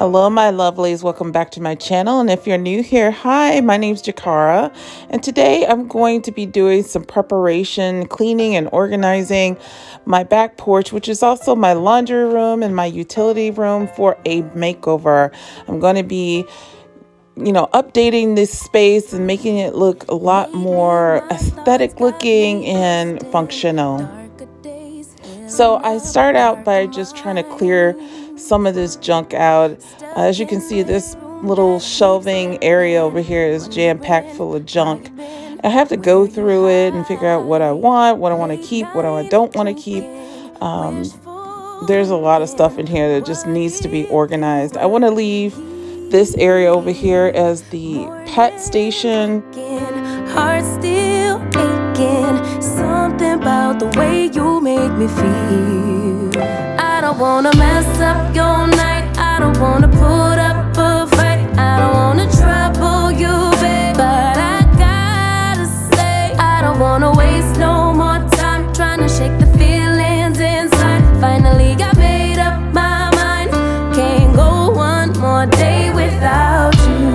Hello, my lovelies. Welcome back to my channel. And if you're new here, hi, my name's Jakara. And today I'm going to be doing some preparation, cleaning and organizing my back porch, which is also my laundry room and my utility room for a makeover. I'm going to be updating this space and making it look a lot more aesthetic looking and functional. So I start out by just trying to clear some of this junk out. As you can see, this little shelving area over here is jam-packed full of junk. I have to go through it and figure out what I want to keep, what I don't want to keep. There's a lot of stuff in here that just needs to be organized. I want to leave this area over here as the pet station. Heart still aching, something about the way you make me feel. I don't wanna mess up your night, I don't wanna put up a fight, I don't wanna trouble you, babe, but I gotta say, I don't wanna waste no more time trying to shake the feelings inside. Finally got made up my mind, can't go one more day without you.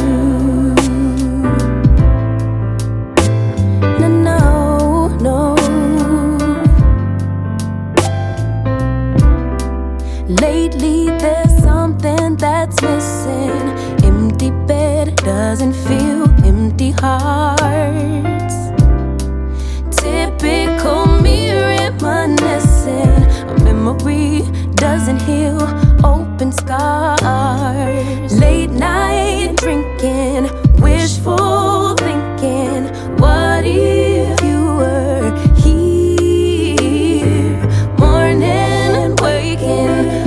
Lately there's something that's missing. Empty bed doesn't feel empty hearts. Typical me reminiscing. A memory doesn't heal open scars. Late night drinking, wishful thinking. What if you were here? Morning and waking.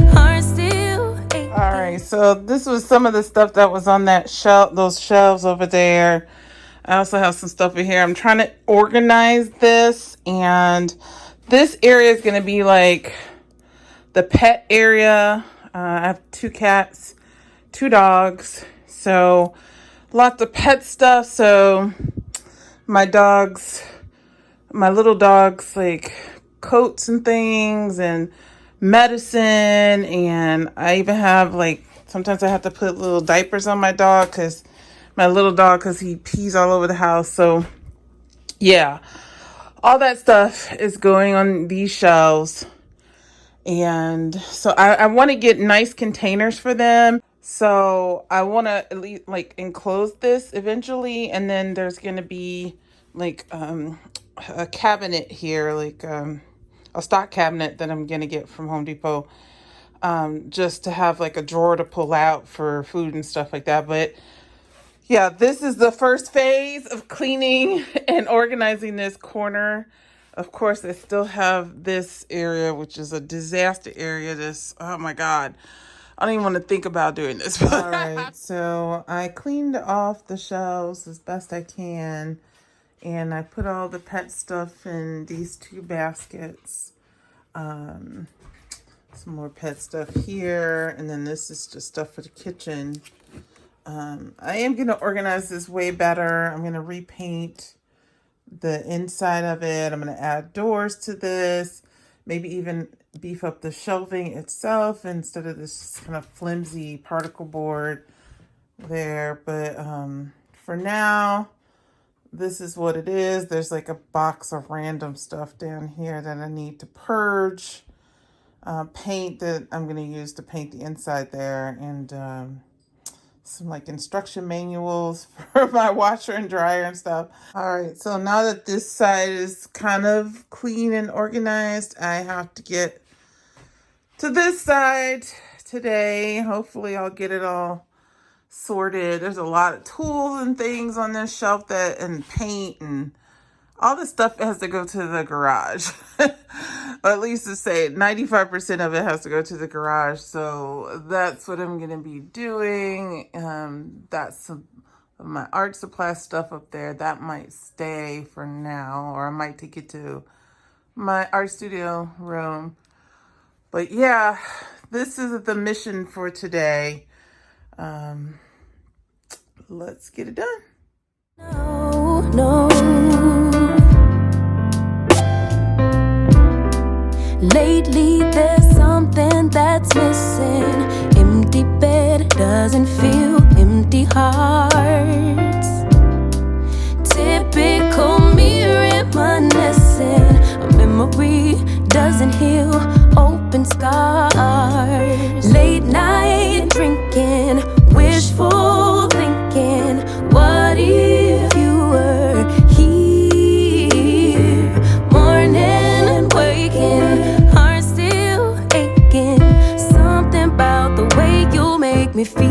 So this was some of the stuff that was on that shelf, those shelves over there. I also have some stuff in here. I'm trying to organize this, and this area is going to be like the pet area. I have 2 cats, 2 dogs, so lots of pet stuff. So my little dogs, like coats and things and medicine, and I even have sometimes I have to put little diapers on my dog because he pees all over the house. So yeah, all that stuff is going on these shelves. And so I want to get nice containers for them. So I want to at least enclose this eventually, and then there's going to be a cabinet here, a stock cabinet that I'm going to get from Home Depot, just to have a drawer to pull out for food and stuff like that. But yeah, this is the first phase of cleaning and organizing this corner. Of course, I still have this area, which is a disaster area. Oh my God, I don't even want to think about doing this. All right, so I cleaned off the shelves as best I can, and I put all the pet stuff in these 2 baskets. Some more pet stuff here, and then this is just stuff for the kitchen. I am going to organize this way better. I'm going to repaint the inside of it. I'm going to add doors to this, maybe even beef up the shelving itself instead of this kind of flimsy particle board there. But for now, this is what it is. There's a box of random stuff down here that I need to purge. Paint that I'm going to use to paint the inside there, and some instruction manuals for my washer and dryer and stuff. All right, so now that this side is kind of clean and organized, I have to get to this side today. Hopefully I'll get it all sorted. There's a lot of tools and things on this shelf and paint and all this stuff has to go to the garage. Or at least to say 95% of it has to go to the garage. So that's what I'm going to be doing. That's some of my art supply stuff up there. That might stay for now, or I might take it to my art studio room. But yeah, this is the mission for today. Let's get it done. No. Lately there's something that's missing. Empty bed doesn't doesn't feel empty hearts. Typical me reminiscing. A memory doesn't heal open scars. Late night drinking, wishful thinking. What if you were here? Morning and waking, heart still aching. Something about the way you make me feel.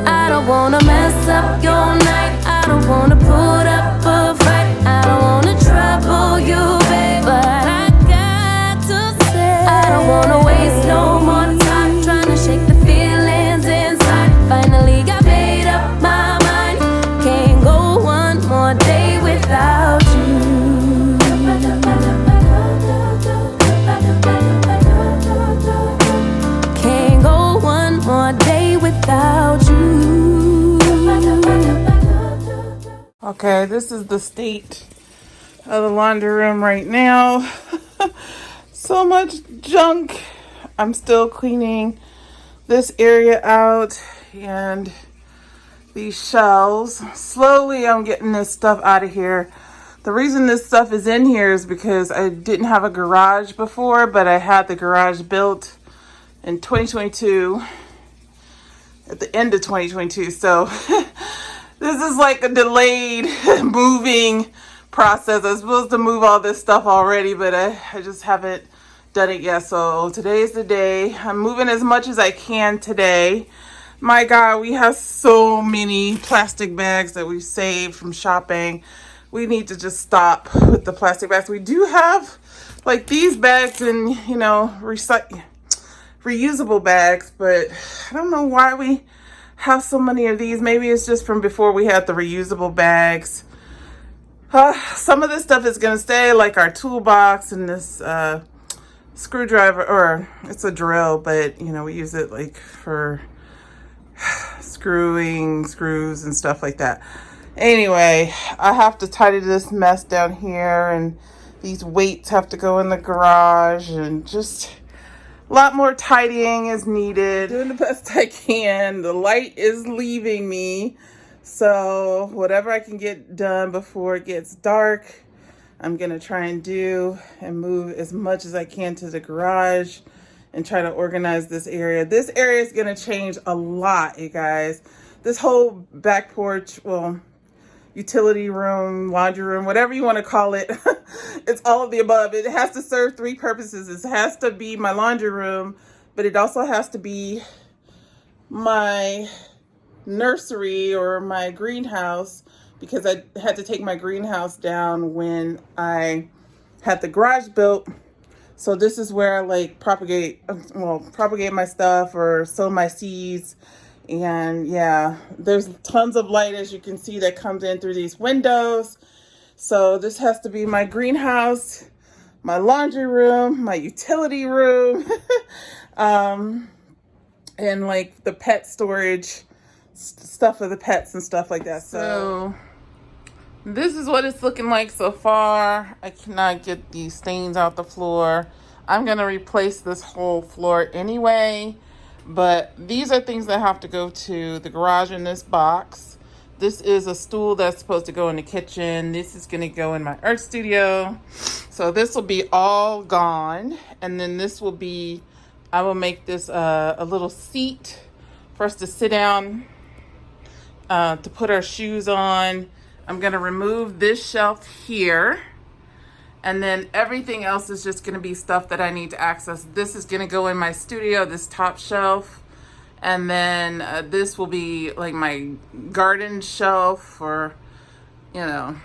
I don't wanna mess up your night. I don't wanna put up a fight. I don't wanna trouble you, babe, but I got to say, I don't wanna waste no more time trying to shake the feelings inside. Finally got made up my mind. Can't go one more day without you. Can't go one more day without you. Okay, this is the state of the laundry room right now. So much junk. I'm still cleaning this area out and these shelves. Slowly I'm getting this stuff out of here. The reason this stuff is in here is because I didn't have a garage before, but I had the garage built in 2022, at the end of 2022. So this is like a delayed moving process. I was supposed to move all this stuff already, but I just haven't done it yet. So today's the day. I'm moving as much as I can today. My God, we have so many plastic bags that we've saved from shopping. We need to just stop with the plastic bags. We do have like these bags and, you know, reusable bags, but I don't know why we have so many of these. Maybe it's just from before we had the reusable bags. Some of this stuff is gonna stay, like our toolbox and this screwdriver, or it's a drill, but you know, we use it like for screwing screws and stuff like that. Anyway, I have to tidy this mess down here, and these weights have to go in the garage, and just a lot more tidying is needed. Doing the best I can. The light is leaving me, so whatever I can get done before it gets dark, I'm gonna try and do, and move as much as I can to the garage and try to organize this area. This area is gonna change a lot, you guys. This whole back porch, well, utility room, laundry room, whatever you want to call it. It's all of the above. It has to serve three purposes. It has to be my laundry room, but it also has to be my nursery or my greenhouse, because I had to take my greenhouse down when I had the garage built. So this is where I like propagate my stuff or sow my seeds. And yeah, there's tons of light, as you can see, that comes in through these windows. So this has to be my greenhouse, my laundry room, my utility room, and like the pet storage stuff for the pets and stuff like that. So this is what it's looking like so far. I cannot get these stains out the floor. I'm gonna replace this whole floor anyway. But these are things that have to go to the garage in this box. This is a stool that's supposed to go in the kitchen. This is going to go in my art studio. So this will be all gone. And then this will be, I will make this a little seat for us to sit down, to put our shoes on. I'm going to remove this shelf here. And then everything else is just going to be stuff that I need to access. This is going to go in my studio, this top shelf. And then this will be like my garden shelf, or, you know,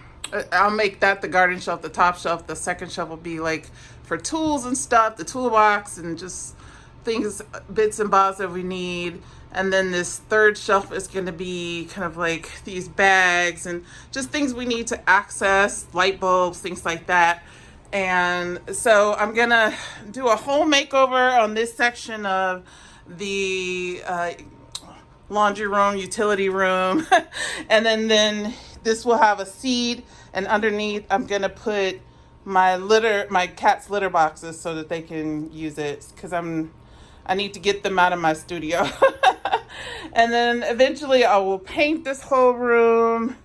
I'll make that the garden shelf, the top shelf. The second shelf will be like for tools and stuff, the toolbox and just things, bits and bobs that we need. And then this third shelf is going to be kind of like these bags and just things we need to access, light bulbs, things like that. And so I'm going to do a whole makeover on this section of the laundry room, utility room. And then this will have a seed, and underneath I'm going to put my cat's litter boxes so that they can use it, because I need to get them out of my studio. And then eventually I will paint this whole room.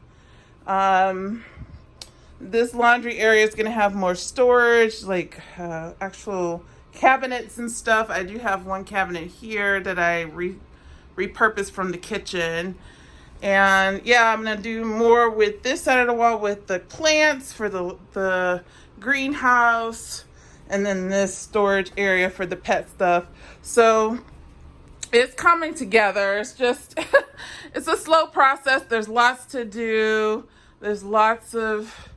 This laundry area is going to have more storage, like actual cabinets and stuff. I do have one cabinet here that I repurposed from the kitchen. And yeah, I'm going to do more with this side of the wall with the plants for the greenhouse. And then this storage area for the pet stuff. So it's coming together. It's just, it's a slow process. There's lots to do. There's lots of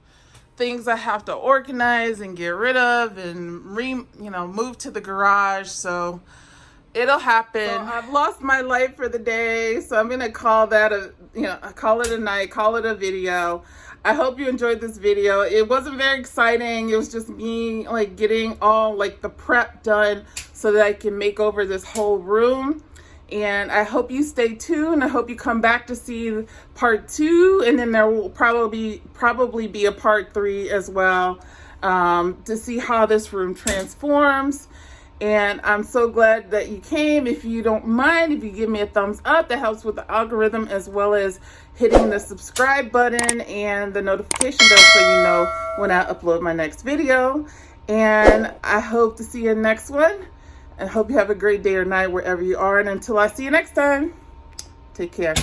things I have to organize and get rid of and move to the garage. So it'll happen. So I've lost my light for the day. So I'm going to call that call it a night, call it a video. I hope you enjoyed this video. It wasn't very exciting. It was just me like getting all like the prep done so that I can make over this whole room. And I hope you stay tuned. I hope you come back to see part 2, and then there will probably be a part 3 as well, to see how this room transforms. And I'm so glad that you came. If you don't mind, if you give me a thumbs up, that helps with the algorithm, as well as hitting the subscribe button and the notification bell so you know when I upload my next video. And I hope to see you next one. And hope you have a great day or night wherever you are. And until I see you next time, take care.